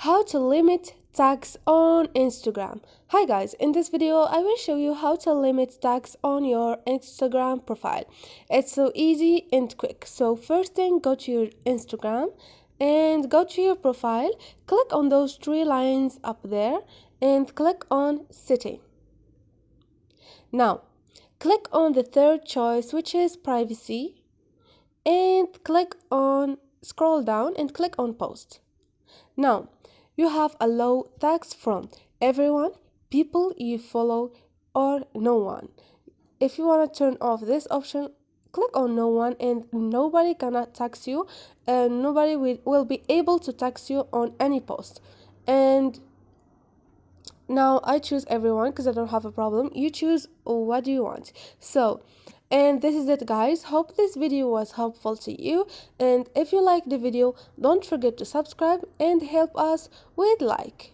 How to limit tags on Instagram. Hi guys, in this video I will show you how to limit tags on your Instagram profile. It's so easy and quick. So first thing, go to your Instagram and go to your profile. Click on those three lines up there and click on setting. Now click on the third choice, which is privacy, and scroll down and click on post. Now you have allow tags from everyone, people you follow, or no one. If you want to turn off this option, click on no one and nobody cannot tag you, and nobody will be able to tag you on any post. And now I choose everyone because I don't have a problem. You choose what do you want. And this is it guys. Hope this video was helpful to you, and if you like the video, don't forget to subscribe and help us with like.